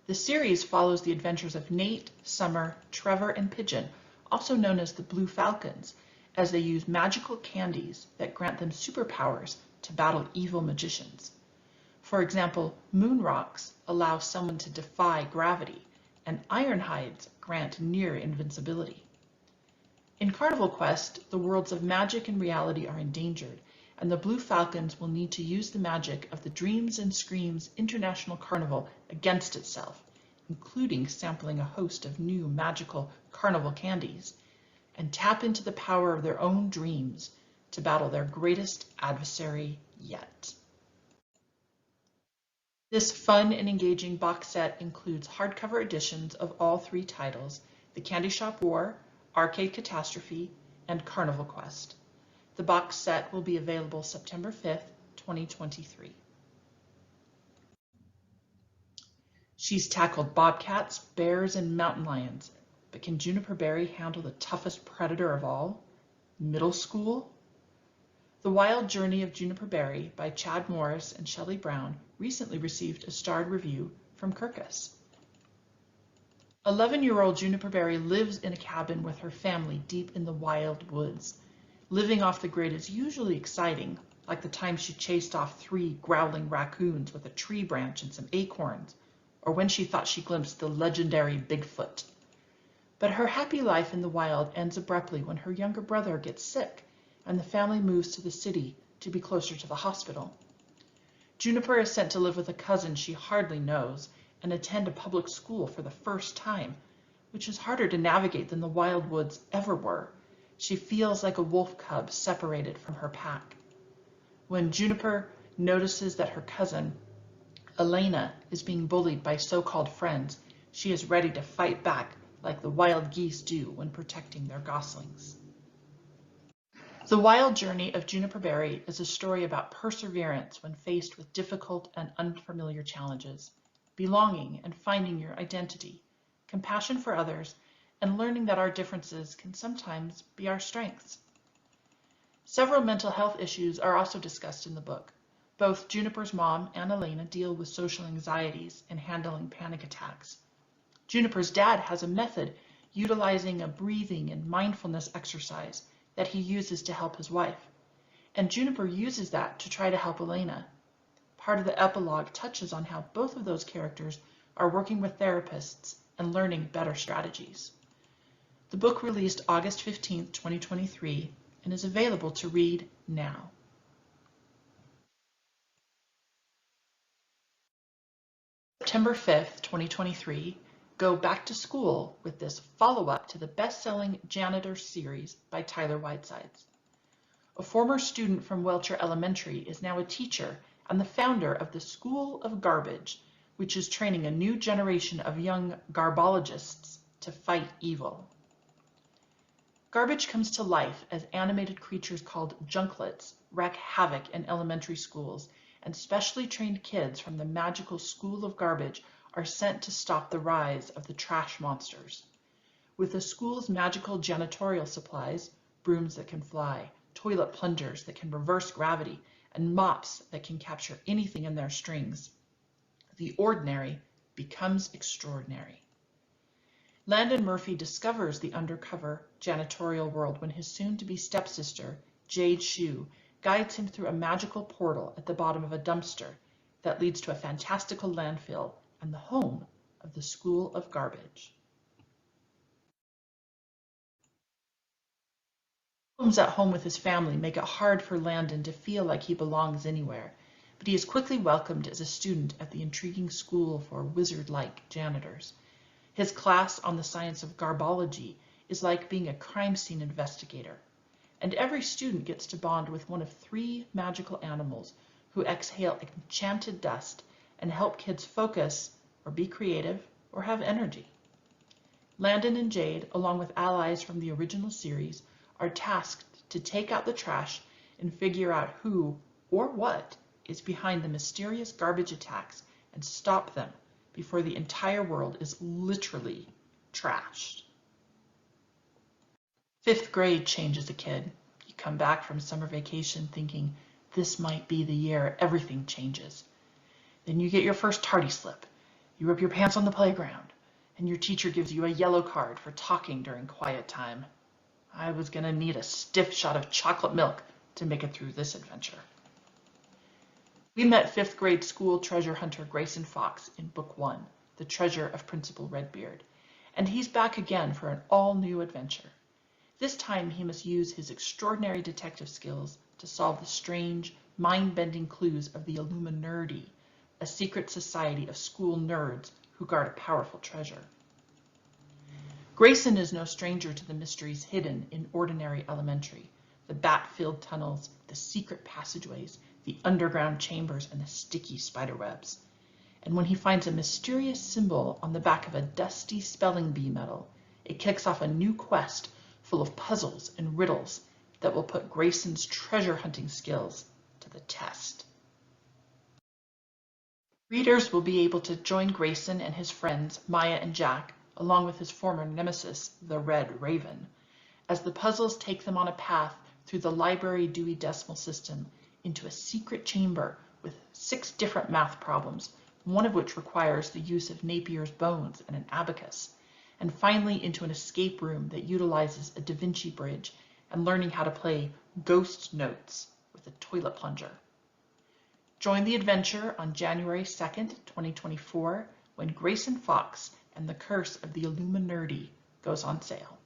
The series follows the adventures of Nate, Summer, Trevor, and Pigeon, also known as the Blue Falcons, as they use magical candies that grant them superpowers to battle evil magicians. For example, moon rocks allow someone to defy gravity, and iron hides grant near invincibility. In Carnival Quest, the worlds of magic and reality are endangered, and the Blue Falcons will need to use the magic of the Dreams and Screams International Carnival against itself, including sampling a host of new magical carnival candies, and tap into the power of their own dreams to battle their greatest adversary yet. This fun and engaging box set includes hardcover editions of all 3 titles, The Candy Shop War, Arcade Catastrophe, and Carnival Quest. The box set will be available September 5th, 2023. She's tackled bobcats, bears, and mountain lions, but can Juniper Berry handle the toughest predator of all? Middle school? The Wild Journey of Juniper Berry by Chad Morris and Shelley Brown recently received a starred review from Kirkus. 11-year-old Juniper Berry lives in a cabin with her family deep in the wild woods. Living off the grid is usually exciting, like the time she chased off 3 growling raccoons with a tree branch and some acorns, or when she thought she glimpsed the legendary Bigfoot. But her happy life in the wild ends abruptly when her younger brother gets sick and the family moves to the city to be closer to the hospital. Juniper is sent to live with a cousin she hardly knows and attend a public school for the first time, which is harder to navigate than the wild woods ever were. She feels like a wolf cub separated from her pack. When Juniper notices that her cousin, Elena, is being bullied by so-called friends, she is ready to fight back like the wild geese do when protecting their goslings. The Wild Journey of Juniper Berry is a story about perseverance when faced with difficult and unfamiliar challenges, belonging and finding your identity, compassion for others, and learning that our differences can sometimes be our strengths. Several mental health issues are also discussed in the book. Both Juniper's mom and Elena deal with social anxieties and handling panic attacks. Juniper's dad has a method utilizing a breathing and mindfulness exercise that he uses to help his wife, and Juniper uses that to try to help Elena. Part of the epilogue touches on how both of those characters are working with therapists and learning better strategies. The book released August 15, 2023, and is available to read now. September 5th, 2023, go back to school with this follow-up to the best-selling Janitor series by Tyler Whitesides. A former student from Welcher Elementary is now a teacher and the founder of the School of Garbage, which is training a new generation of young garbologists to fight evil. Garbage comes to life as animated creatures called junklets wreak havoc in elementary schools, and specially trained kids from the magical School of Garbage are sent to stop the rise of the trash monsters. With the school's magical janitorial supplies, brooms that can fly, toilet plungers that can reverse gravity, and mops that can capture anything in their strings, the ordinary becomes extraordinary. Landon Murphy discovers the undercover janitorial world when his soon-to-be stepsister, Jade Shue, guides him through a magical portal at the bottom of a dumpster that leads to a fantastical landfill and the home of the School of Garbage. Problems at home with his family make it hard for Landon to feel like he belongs anywhere, but he is quickly welcomed as a student at the intriguing school for wizard-like janitors. His class on the science of garbology is like being a crime scene investigator, and every student gets to bond with one of 3 magical animals who exhale enchanted dust and help kids focus or be creative or have energy. Landon and Jade, along with allies from the original series, are tasked to take out the trash and figure out who or what is behind the mysterious garbage attacks and stop them before the entire world is literally trashed. 5th grade changes a kid. You come back from summer vacation thinking this might be the year everything changes. Then you get your first tardy slip. You rip your pants on the playground, and your teacher gives you a yellow card for talking during quiet time. I was gonna need a stiff shot of chocolate milk to make it through this adventure. We met 5th grade school treasure hunter Grayson Fox in Book 1, The Treasure of Principal Redbeard, and he's back again for an all-new adventure. This time he must use his extraordinary detective skills to solve the strange, mind-bending clues of the Illuminati, a secret society of school nerds who guard a powerful treasure. Grayson is no stranger to the mysteries hidden in ordinary elementary, the bat-filled tunnels, the secret passageways, the underground chambers, and the sticky spiderwebs. And when he finds a mysterious symbol on the back of a dusty spelling bee medal, it kicks off a new quest full of puzzles and riddles that will put Grayson's treasure hunting skills to the test. Readers will be able to join Grayson and his friends, Maya and Jack, along with his former nemesis, the Red Raven, as the puzzles take them on a path through the library Dewey Decimal System into a secret chamber with 6 different math problems, one of which requires the use of Napier's bones and an abacus, and finally into an escape room that utilizes a Da Vinci bridge and learning how to play ghost notes with a toilet plunger. Join the adventure on January 2nd, 2024, when Grayson Fox and the Curse of the Illuminati goes on sale.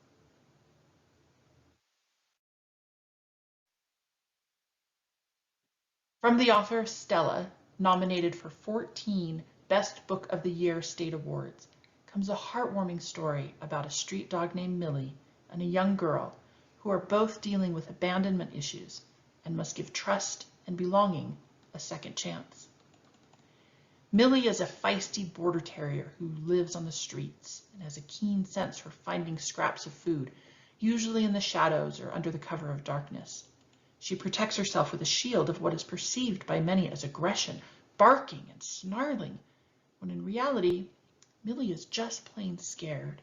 From the author Stella, nominated for 14 Best Book of the Year state awards, comes a heartwarming story about a street dog named Millie and a young girl who are both dealing with abandonment issues and must give trust and belonging a second chance. Millie is a feisty border terrier who lives on the streets and has a keen sense for finding scraps of food, usually in the shadows or under the cover of darkness. She protects herself with a shield of what is perceived by many as aggression, barking and snarling, when in reality, Millie is just plain scared.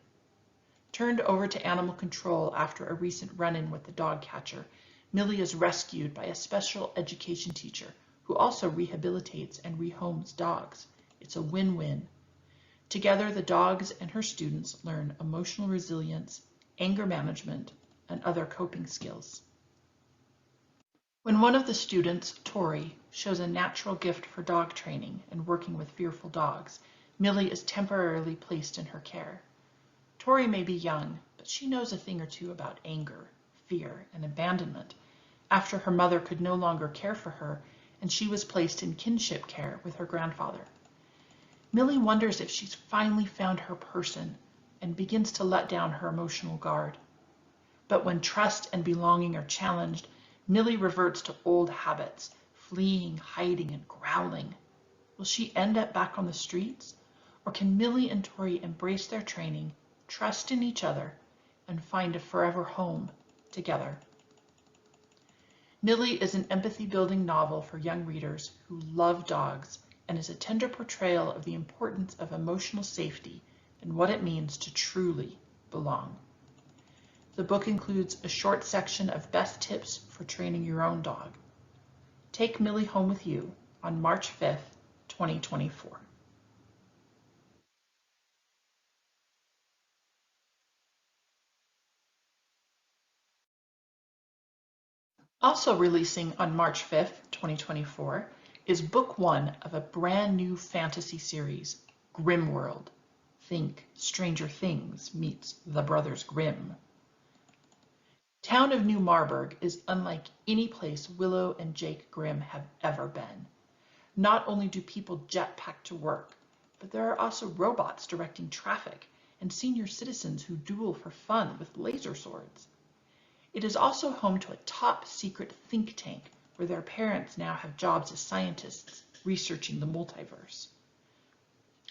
Turned over to animal control after a recent run-in with the dog catcher, Millie is rescued by a special education teacher who also rehabilitates and rehomes dogs. It's a win-win. Together, the dogs and her students learn emotional resilience, anger management, and other coping skills. When one of the students, Tori, shows a natural gift for dog training and working with fearful dogs, Millie is temporarily placed in her care. Tori may be young, but she knows a thing or two about anger, fear, and abandonment after her mother could no longer care for her and she was placed in kinship care with her grandfather. Millie wonders if she's finally found her person and begins to let down her emotional guard. But when trust and belonging are challenged, Millie reverts to old habits, fleeing, hiding, and growling. Will she end up back on the streets? Or can Millie and Tori embrace their training, trust in each other, and find a forever home together? Millie is an empathy-building novel for young readers who love dogs and is a tender portrayal of the importance of emotional safety and what it means to truly belong. The book includes a short section of best tips for training your own dog. Take Millie home with you on March 5th, 2024. Also releasing on March 5th, 2024, is book 1 of a brand new fantasy series, Grimworld. Think Stranger Things meets The Brothers Grimm. Town of New Marburg is unlike any place Willow and Jake Grimm have ever been. Not only do people jetpack to work, but there are also robots directing traffic and senior citizens who duel for fun with laser swords. It is also home to a top-secret think tank where their parents now have jobs as scientists researching the multiverse.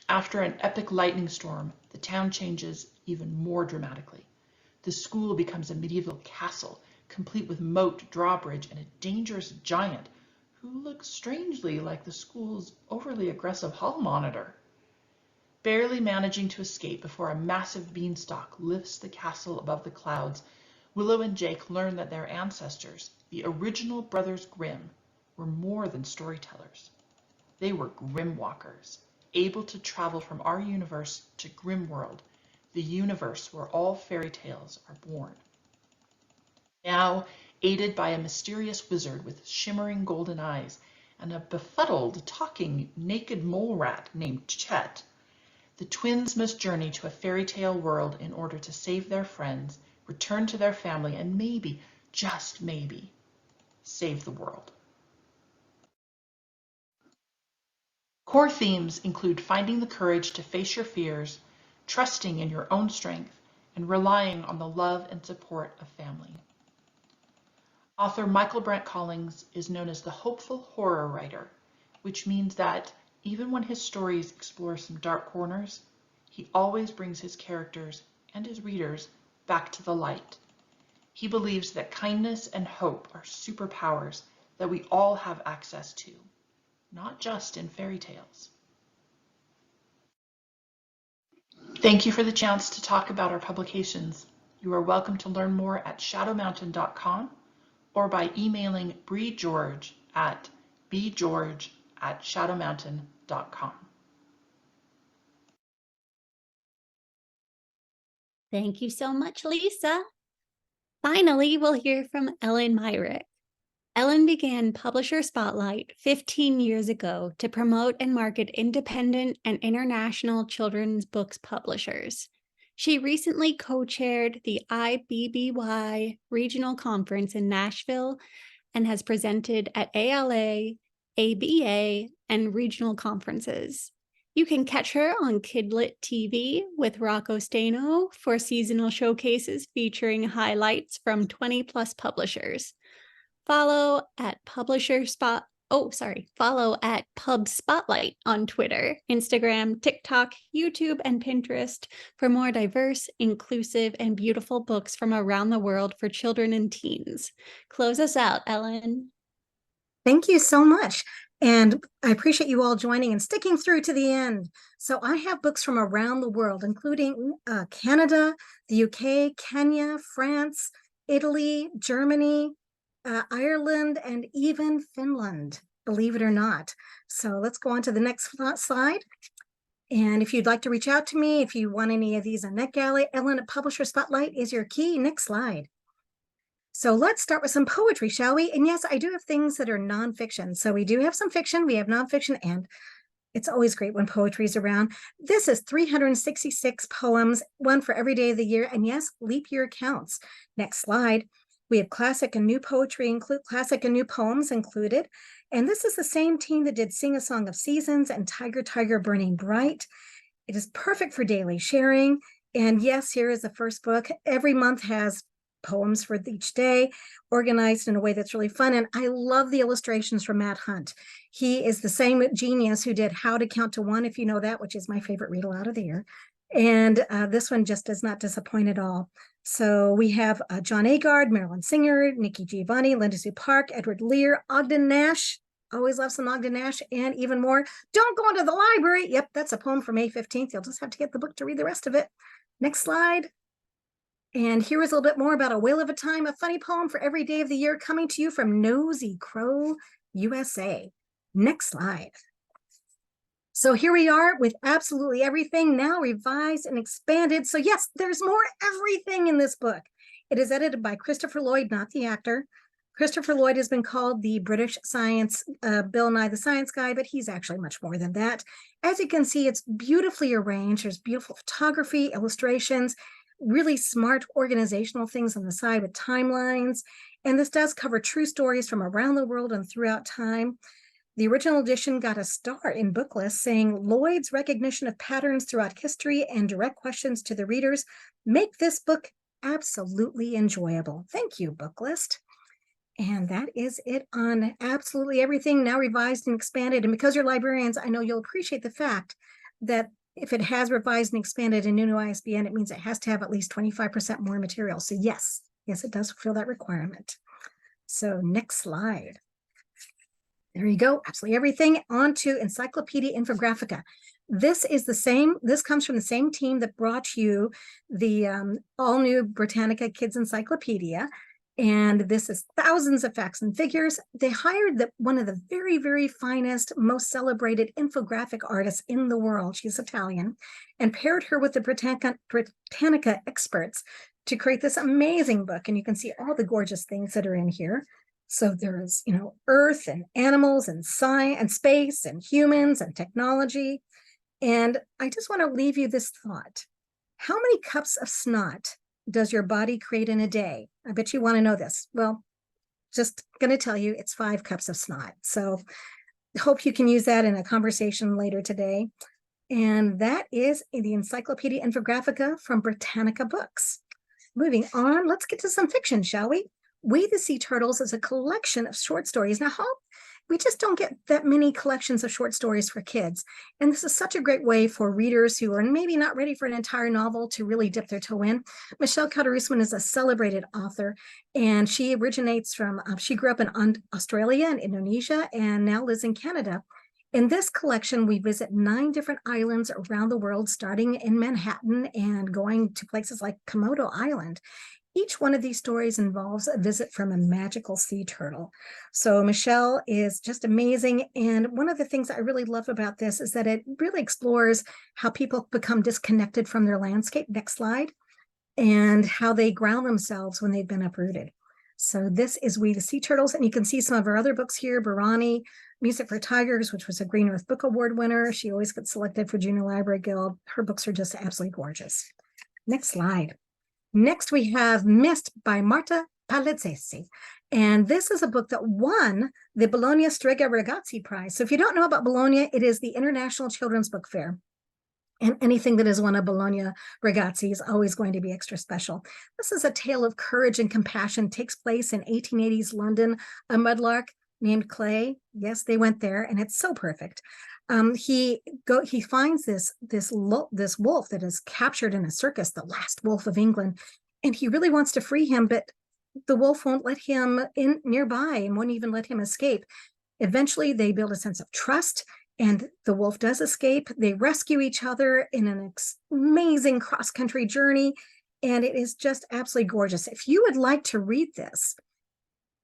After an epic lightning storm, the town changes even more dramatically. The school becomes a medieval castle, complete with moat, drawbridge, and a dangerous giant who looks strangely like the school's overly aggressive hall monitor. Barely managing to escape before a massive beanstalk lifts the castle above the clouds, Willow and Jake learn that their ancestors, the original Brothers Grimm, were more than storytellers. They were Grimwalkers, able to travel from our universe to Grimworld, the universe where all fairy tales are born. Now, aided by a mysterious wizard with shimmering golden eyes and a befuddled, talking, naked mole rat named Chet, the twins must journey to a fairy tale world in order to save their friends, return to their family, and maybe, just maybe, save the world. Core themes include finding the courage to face your fears, trusting in your own strength, and relying on the love and support of family. Author Michael Brent Collins is known as the hopeful horror writer, which means that even when his stories explore some dark corners, he always brings his characters and his readers back to the light, He believes that kindness and hope are superpowers that we all have access to, not just in fairy tales. Thank you for the chance to talk about our publications. You are welcome to learn more at shadowmountain.com or by emailing George at bgeorge@shadowmountain.com. Thank you so much, Lisa. Finally, we'll hear from Ellen Myrick. Ellen began Publisher Spotlight 15 years ago to promote and market independent and international children's books publishers. She recently co-chaired the IBBY Regional Conference in Nashville and has presented at ALA, ABA, and regional conferences. You can catch her on Kidlit TV with Rocco Stano for seasonal showcases featuring highlights from 20+ publishers. Follow at follow at Pub Spotlight on Twitter, Instagram, TikTok, YouTube, and Pinterest for more diverse, inclusive, and beautiful books from around the world for children and teens. Close us out, Ellen. Thank you so much. And I appreciate you all joining and sticking through to the end. So I have books from around the world, including Canada, the UK, Kenya, France, Italy, Germany, Ireland, and even Finland, believe it or not. So let's go on to the next slide. And if you'd like to reach out to me, if you want any of these on NetGalley, Ellen at Publisher Spotlight is your key. Next slide. So let's start with some poetry, shall we? And yes, I do have things that are nonfiction. So we do have some fiction, we have nonfiction, and it's always great when poetry is around. This is 366 poems, one for every day of the year. And yes, leap year counts. Next slide. We have classic and new poetry, classic and new poems included. And this is the same team that did Sing a Song of Seasons and Tiger, Tiger, Burning Bright. It is perfect for daily sharing. And yes, here is the first book. Every month has poems for each day, organized in a way that's really fun. And I love the illustrations from Matt Hunt. He is the same genius who did How to Count to One, if you know that, which is my favorite read aloud of the year. And this one just does not disappoint at all. So we have John Agard, Marilyn Singer, Nikki Giovanni, Linda Sue Park, Edward Lear, Ogden Nash. Always love some Ogden Nash, and even more. Don't go into the library. Yep, that's a poem for May 15th. You'll just have to get the book to read the rest of it. Next slide. And here is a little bit more about A Whale of a Time, a funny poem for every day of the year, coming to you from Nosy Crow, USA. Next slide. So here we are with absolutely everything now revised and expanded. So yes, there's more everything in this book. It is edited by Christopher Lloyd, not the actor. Christopher Lloyd has been called the British science, Bill Nye the Science Guy, but he's actually much more than that. As you can see, it's beautifully arranged. There's beautiful photography, illustrations, really smart organizational things on the side with timelines. And this does cover true stories from around the world and throughout time. The original edition got a star in Booklist, saying Lloyd's recognition of patterns throughout history and direct questions to the readers make this book absolutely enjoyable. Thank you, Booklist. And that is it on absolutely everything, now revised and expanded. And because you're librarians, I know you'll appreciate the fact that if it has revised and expanded in new ISBN, it means it has to have at least 25% more material. So yes, it does fulfill that requirement. So next slide. There you go, absolutely everything. On to Encyclopedia Infographica. This is the same, this comes from the same team that brought you the all-new Britannica Kids Encyclopedia. And this is thousands of facts and figures. They hired one of the very, very finest, most celebrated infographic artists in the world. She's Italian, and paired her with the Britannica experts to create this amazing book. And you can see all the gorgeous things that are in here. So there's, Earth and animals and science and space and humans and technology. And I just want to leave you this thought. How many cups of snot does your body create in a day? I bet you want to know this. Well, just going to tell you it's 5 cups of snot. So hope you can use that in a conversation later today. And that is the Encyclopedia Infographica from Britannica Books. Moving on, let's get to some fiction, shall we? We the Sea Turtles is a collection of short stories. Now, we just don't get that many collections of short stories for kids. And this is such a great way for readers who are maybe not ready for an entire novel to really dip their toe in. Michelle Calder-Usman is a celebrated author, and she originates from, she grew up in Australia and Indonesia and now lives in Canada. In this collection, we visit 9 different islands around the world, starting in Manhattan and going to places like Komodo Island. Each one of these stories involves a visit from a magical sea turtle. So Michelle is just amazing. And one of the things I really love about this is that it really explores how people become disconnected from their landscape. Next slide. And how they ground themselves when they've been uprooted. So this is We the Sea Turtles. And you can see some of our other books here. Barani, Music for Tigers, which was a Green Earth Book Award winner. She always gets selected for Junior Library Guild. Her books are just absolutely gorgeous. Next slide. Next, we have Mist by Marta Palezzesi. And this is a book that won the Bologna Strega Ragazzi Prize. So if you don't know about Bologna, it is the International Children's Book Fair. And anything that is won a Bologna Ragazzi is always going to be extra special. This is a tale of courage and compassion, takes place in 1880s London. A mudlark named Clay, yes, they went there, and it's so perfect. He finds this wolf that is captured in a circus, the last wolf of England, and he really wants to free him, but the wolf won't let him in nearby and won't even let him escape. Eventually, they build a sense of trust, and the wolf does escape. They rescue each other in an amazing cross-country journey, and it is just absolutely gorgeous. If you would like to read this,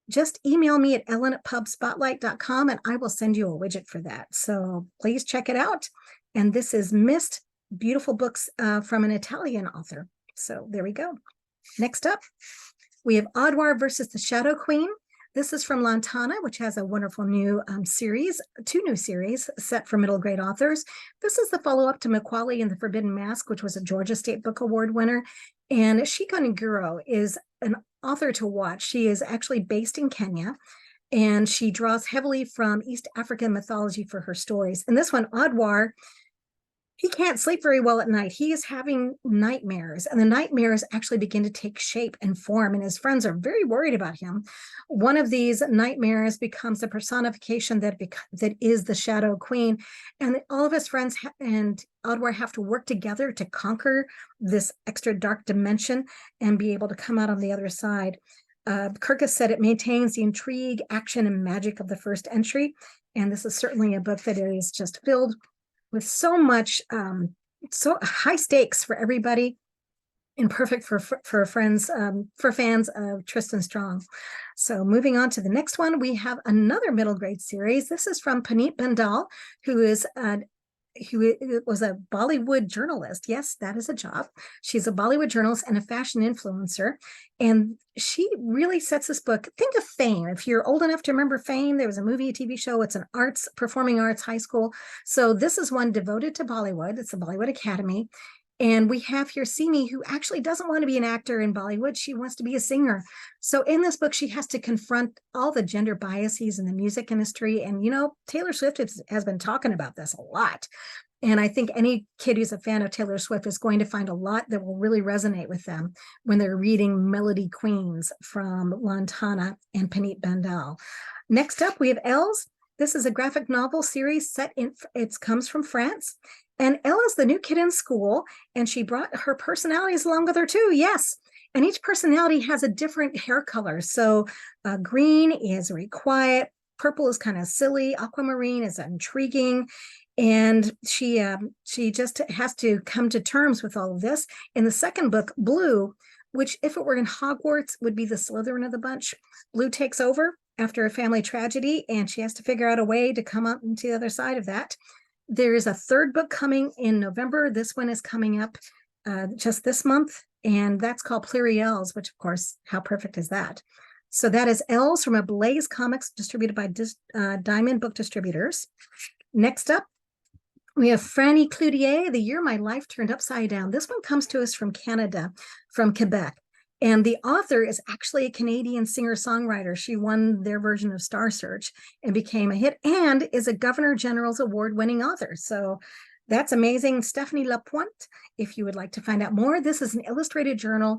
just email me at ellen@pubspotlight.com and I will send you a widget for that. So please check it out. And this is Mist, beautiful books from an Italian author. So there we go. Next up, we have Audwar versus the Shadow Queen. This is from Lantana, which has a wonderful new series, 2 new series set for middle grade authors. This is the follow-up to Macaulay and the Forbidden Mask, which was a Georgia State Book Award winner. And Shika Nguro is an author to watch. She is actually based in Kenya, and she draws heavily from East African mythology for her stories. And this one, Audwar, he can't sleep very well at night. He is having nightmares, and the nightmares actually begin to take shape and form, and his friends are very worried about him. One of these nightmares becomes the personification that is the Shadow Queen, and all of his friends and Audwar have to work together to conquer this extra dark dimension and be able to come out on the other side. Kirkus said it maintains the intrigue, action, and magic of the first entry, and this is certainly a book that is just filled with so much, so high stakes for everybody, and perfect for friends, for fans of Tristan Strong. So moving on to the next one, we have another middle grade series. This is from Paneet Bandal, who was a Bollywood journalist. Yes, that is a job. She's a Bollywood journalist and a fashion influencer. And she really sets this book. Think of Fame. If you're old enough to remember Fame, there was a movie, a TV show. It's an performing arts high school. So this is one devoted to Bollywood. It's the Bollywood Academy. And we have here Simi, who actually doesn't want to be an actor in Bollywood. She wants to be a singer. So in this book, she has to confront all the gender biases in the music industry. And, you know, Taylor Swift has been talking about this a lot. And I think any kid who's a fan of Taylor Swift is going to find a lot that will really resonate with them when they're reading Melody Queens from Lantana and Paneet Bandal. Next up, we have Els. This is a graphic novel series it comes from France. And Elle is the new kid in school, and she brought her personalities along with her too, yes. And each personality has a different hair color. So green is very quiet, purple is kind of silly, aquamarine is intriguing, and she just has to come to terms with all of this. In the second book, Blue, which if it were in Hogwarts would be the Slytherin of the bunch, Blue takes over after a family tragedy, and she has to figure out a way to come up into the other side of that. There is a third book coming in November. This one is coming up just this month, and that's called Pluriels, which, of course, how perfect is that? So that is Els from Ablaze Comics, distributed by Diamond Book Distributors. Next up, we have Franny Cloutier, The Year My Life Turned Upside Down. This one comes to us from Canada, from Quebec. And the author is actually a Canadian singer-songwriter. She won their version of Star Search and became a hit, and is a Governor General's Award-winning author. So that's amazing. Stephanie Lapointe, if you would like to find out more, this is an illustrated journal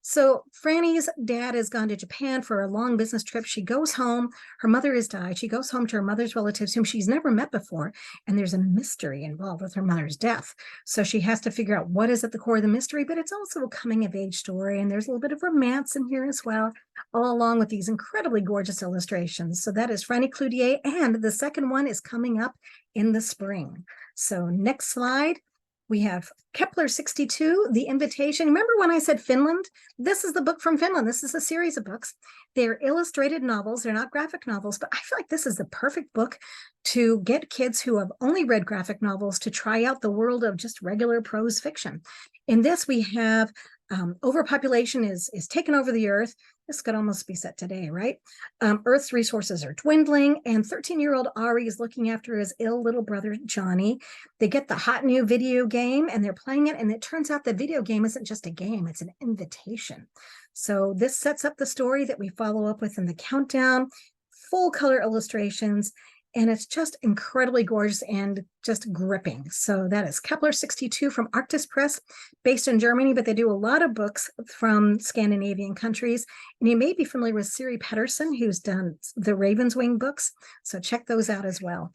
So Franny's dad has gone to Japan for a long business trip. She goes home. Her mother has died. She goes home to her mother's relatives, whom she's never met before. And there's a mystery involved with her mother's death. So she has to figure out what is at the core of the mystery, but it's also a coming of age story. And there's a little bit of romance in here as well, all along with these incredibly gorgeous illustrations. So that is Franny Cloutier. And the second one is coming up in the spring. So next slide. We have Kepler 62, The Invitation. Remember when I said Finland? This is the book from Finland. This is a series of books. They're illustrated novels. They're not graphic novels, but I feel like this is the perfect book to get kids who have only read graphic novels to try out the world of just regular prose fiction. In this, we have overpopulation is taken over the earth. This could almost be set today, right? Earth's resources are dwindling, and 13-year-old Ari is looking after his ill little brother, Johnny. They get the hot new video game, and they're playing it, and it turns out the video game isn't just a game, it's an invitation. So this sets up the story that we follow up with in the countdown, full color illustrations, and it's just incredibly gorgeous and just gripping. So that is Kepler 62 from Arctis Press, based in Germany, but they do a lot of books from Scandinavian countries. And you may be familiar with Siri Pettersson, who's done the Ravenswing books. So check those out as well.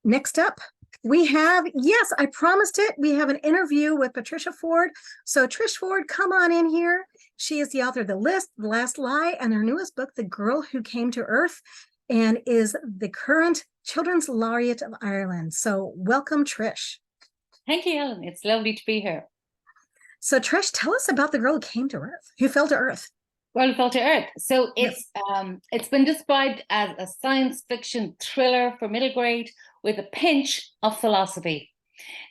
Next up, we have, yes, I promised it, we have an interview with Patricia Ford. So Trish Ford, come on in here. She is the author of The List, The Last Lie, and her newest book, The Girl Who Came to Earth, and is the current Children's Laureate of Ireland. So welcome, Trish. Thank you, Ellen. It's lovely to be here. So Trish, tell us about the girl who came to Earth, who fell to Earth. Well, fell to Earth. So it's been described as a science fiction thriller for middle grade with a pinch of philosophy.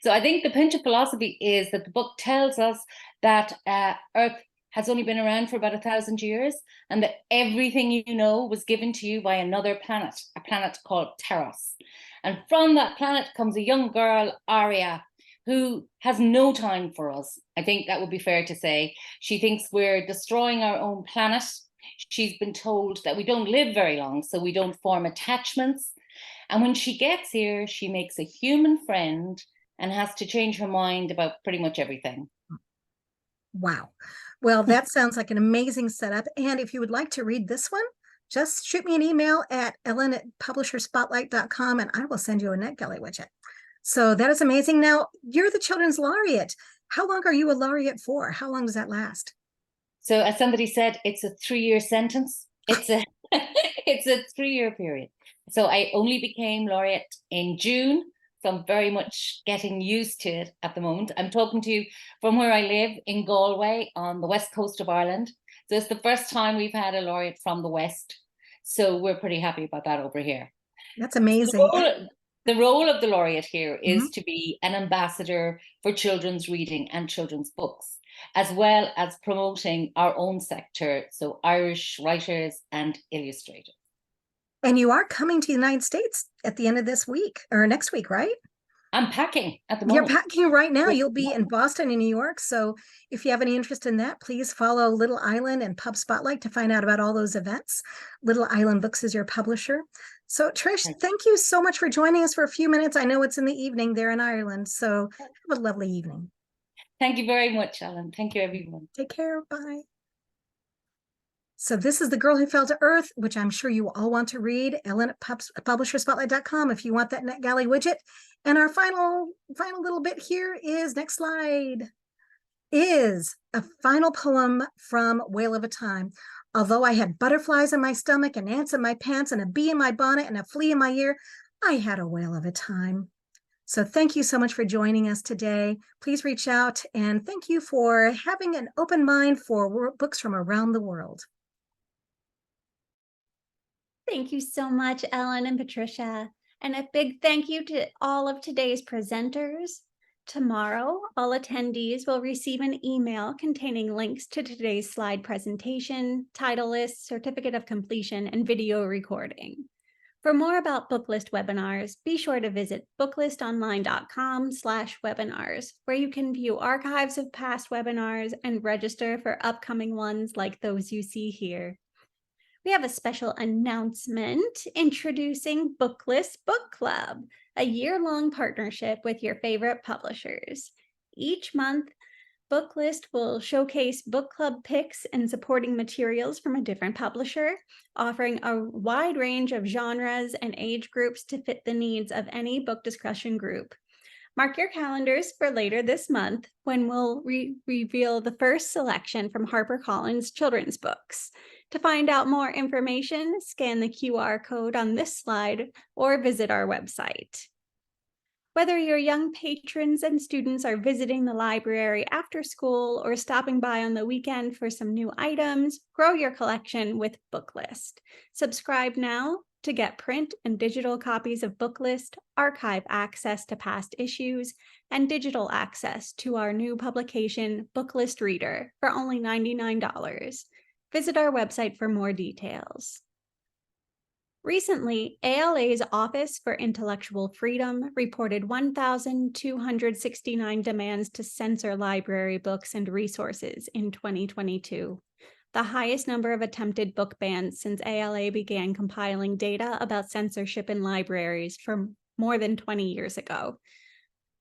So I think the pinch of philosophy is that the book tells us that Earth has only been around for about 1,000 years, and that everything you know was given to you by another planet, a planet called Terros. And from that planet comes a young girl, Aria, who has no time for us. I think that would be fair to say. She thinks we're destroying our own planet. She's been told that we don't live very long, so we don't form attachments. And when she gets here, she makes a human friend and has to change her mind about pretty much everything. Wow. Well, that sounds like an amazing setup. And if you would like to read this one, just shoot me an email at ellen@publisherspotlight.com and I will send you a NetGalley widget. So that is amazing. Now, you're the Children's Laureate. How long are you a laureate for? How long does that last? So as somebody said, it's a 3-year sentence. It's a it's a 3-year period. So I only became laureate in June. So I'm very much getting used to it at the moment. I'm talking to you from where I live in Galway on the west coast of Ireland. So it's the first time we've had a laureate from the West. So we're pretty happy about that over here. That's amazing. The role of the laureate here is to be an ambassador for children's reading and children's books, as well as promoting our own sector, so Irish writers and illustrators. And you are coming to the United States at the end of this week or next week, right? I'm packing at the moment. You're packing right now. You'll be in Boston and New York. So if you have any interest in that, please follow Little Island and Pub Spotlight to find out about all those events. Little Island Books is your publisher. So Trish, thank you so much for joining us for a few minutes. I know it's in the evening there in Ireland. So have a lovely evening. Thank you very much, Ellen. Thank you, everyone. Take care. Bye. So this is The Girl Who Fell to Earth, which I'm sure you all want to read. Ellen at publisherspotlight.com if you want that NetGalley widget. And our final little bit here is, next slide, is a final poem from Whale of a Time. Although I had butterflies in my stomach and ants in my pants and a bee in my bonnet and a flea in my ear, I had a whale of a time. So thank you so much for joining us today. Please reach out, and thank you for having an open mind for books from around the world. Thank you so much, Ellen and Patricia. And a big thank you to all of today's presenters. Tomorrow, all attendees will receive an email containing links to today's slide presentation, title list, certificate of completion, and video recording. For more about Booklist webinars, be sure to visit booklistonline.com/webinars, where you can view archives of past webinars and register for upcoming ones like those you see here. We have a special announcement introducing Booklist Book Club, a year-long partnership with your favorite publishers. Each month, Booklist will showcase book club picks and supporting materials from a different publisher, offering a wide range of genres and age groups to fit the needs of any book discussion group. Mark your calendars for later this month when we'll reveal the first selection from HarperCollins children's books. To find out more information, scan the QR code on this slide or visit our website. Whether your young patrons and students are visiting the library after school or stopping by on the weekend for some new items, grow your collection with Booklist. Subscribe now to get print and digital copies of Booklist, archive access to past issues, and digital access to our new publication, Booklist Reader, for only $99. Visit our website for more details. Recently, ALA's Office for Intellectual Freedom reported 1,269 demands to censor library books and resources in 2022, the highest number of attempted book bans since ALA began compiling data about censorship in libraries from more than 20 years ago.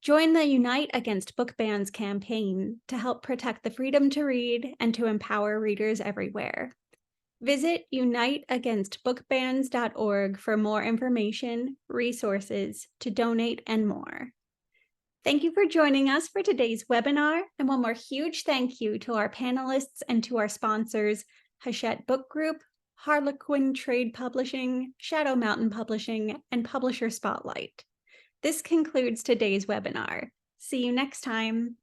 Join the Unite Against Book Bans campaign to help protect the freedom to read and to empower readers everywhere. Visit uniteagainstbookbans.org for more information, resources, to donate, and more. Thank you for joining us for today's webinar, and one more huge thank you to our panelists and to our sponsors, Hachette Book Group, Harlequin Trade Publishing, Shadow Mountain Publishing, and Publisher Spotlight. This concludes today's webinar. See you next time.